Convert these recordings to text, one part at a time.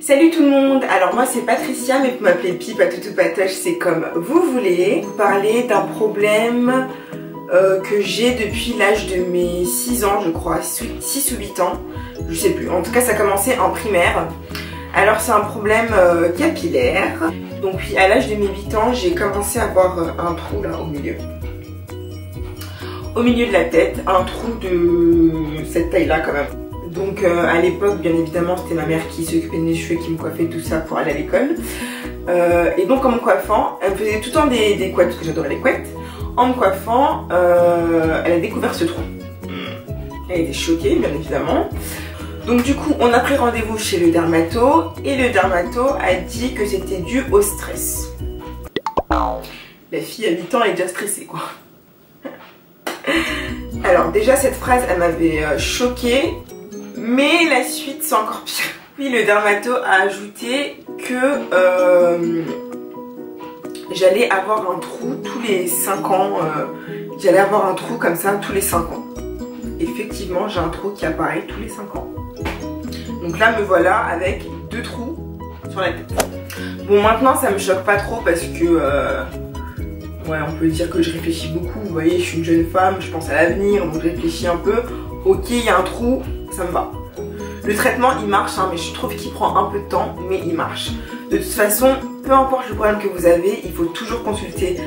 Salut tout le monde, alors moi c'est Patricia mais vous m'appelez Pipe à toutou patoche, c'est comme vous voulez. Vous parler d'un problème que j'ai depuis l'âge de mes 6 ans je crois, 6 ou 8 ans, je sais plus, en tout cas ça a commencé en primaire. Alors c'est un problème capillaire, donc puis à l'âge de mes 8 ans j'ai commencé à avoir un trou là au milieu de la tête, un trou de cette taille là quand même. Donc à l'époque, bien évidemment, c'était ma mère qui s'occupait de mes cheveux, qui me coiffait tout ça pour aller à l'école. Et donc en me coiffant, elle me faisait tout le temps des couettes, parce que j'adorais les couettes. En me coiffant, elle a découvert ce trou. Elle était choquée, bien évidemment. Donc du coup, on a pris rendez-vous chez le dermato, et le dermato a dit que c'était dû au stress. La fille à 8 ans, elle est déjà stressée, quoi. Alors déjà, cette phrase, elle m'avait choquée. Mais la suite c'est encore pire. Puis le dermato a ajouté que j'allais avoir un trou tous les 5 ans. J'allais avoir un trou comme ça tous les 5 ans. Effectivement j'ai un trou qui apparaît tous les 5 ans. Donc là me voilà avec 2 trous sur la tête. Bon maintenant ça me choque pas trop parce que ouais, on peut dire que je réfléchis beaucoup. Vous voyez, je suis une jeune femme, je pense à l'avenir, donc je réfléchis un peu. Ok, il y a un trou, ça me va. Le traitement il marche, hein, mais je trouve qu'il prend un peu de temps, mais il marche. De toute façon, peu importe le problème que vous avez, il faut toujours consulter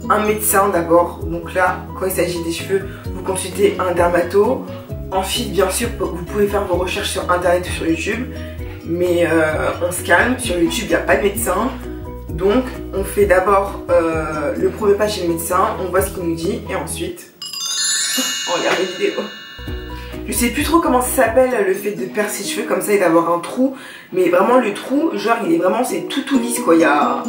un médecin d'abord. Donc là, quand il s'agit des cheveux, vous consultez un dermato. Ensuite, bien sûr, vous pouvez faire vos recherches sur internet ou sur YouTube. Mais on se calme, sur YouTube il n'y a pas de médecin. Donc on fait d'abord le premier pas chez le médecin, on voit ce qu'il nous dit et ensuite on regarde les vidéos. Je sais plus trop comment ça s'appelle le fait de perdre ses cheveux comme ça et d'avoir un trou, mais vraiment le trou, genre il est vraiment, c'est tout lisse quoi, il y a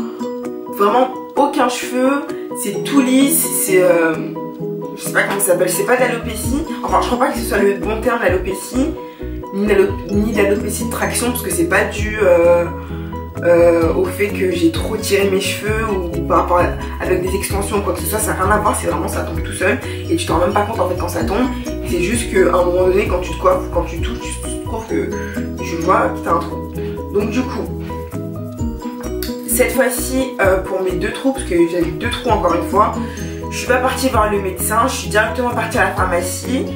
vraiment aucun cheveu, c'est tout lisse, c'est je sais pas comment ça s'appelle, c'est pas de l'alopécie, enfin je crois pas que ce soit le bon terme l'alopécie, ni l'alopécie de traction parce que c'est pas dû au fait que j'ai trop tiré mes cheveux ou par rapport avec des extensions ou quoi que ce soit, ça n'a rien à voir, c'est vraiment ça tombe tout seul et tu t'en rends même pas compte en fait quand ça tombe. C'est juste qu'à un moment donné quand tu te coiffes ou quand tu touches, tu trouves que tu vois que t'as un trou. Donc du coup, cette fois-ci pour mes 2 trous, parce que j'avais 2 trous encore une fois, je suis pas partie voir le médecin, je suis directement partie à la pharmacie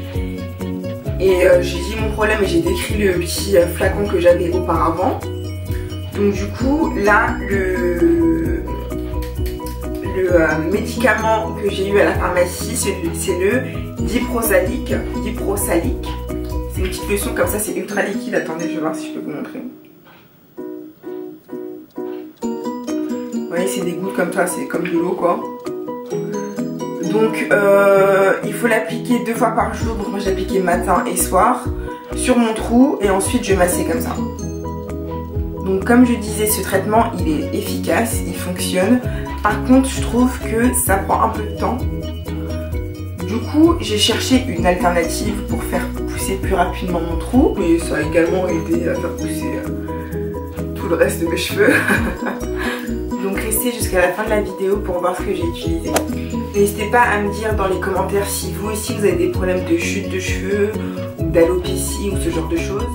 et j'ai dit mon problème et j'ai décrit le petit flacon que j'avais auparavant. Donc du coup là le médicament que j'ai eu à la pharmacie c'est le diprosalique. C'est une petite lotion comme ça, c'est ultra liquide. Attendez, je vais voir si je peux vous montrer. Vous voyez, c'est des gouttes comme ça, c'est comme de l'eau quoi. Donc il faut l'appliquer 2 fois par jour. Donc moi j'ai appliqué matin et soir sur mon trou et ensuite je massais comme ça. Donc comme je disais, ce traitement il est efficace, il fonctionne. Par contre je trouve que ça prend un peu de temps. Du coup j'ai cherché une alternative pour faire pousser plus rapidement mon trou. Mais ça a également aidé à faire pousser tout le reste de mes cheveux. Donc restez jusqu'à la fin de la vidéo pour voir ce que j'ai utilisé. N'hésitez pas à me dire dans les commentaires si vous aussi vous avez des problèmes de chute de cheveux ou d'alopécie ou ce genre de choses.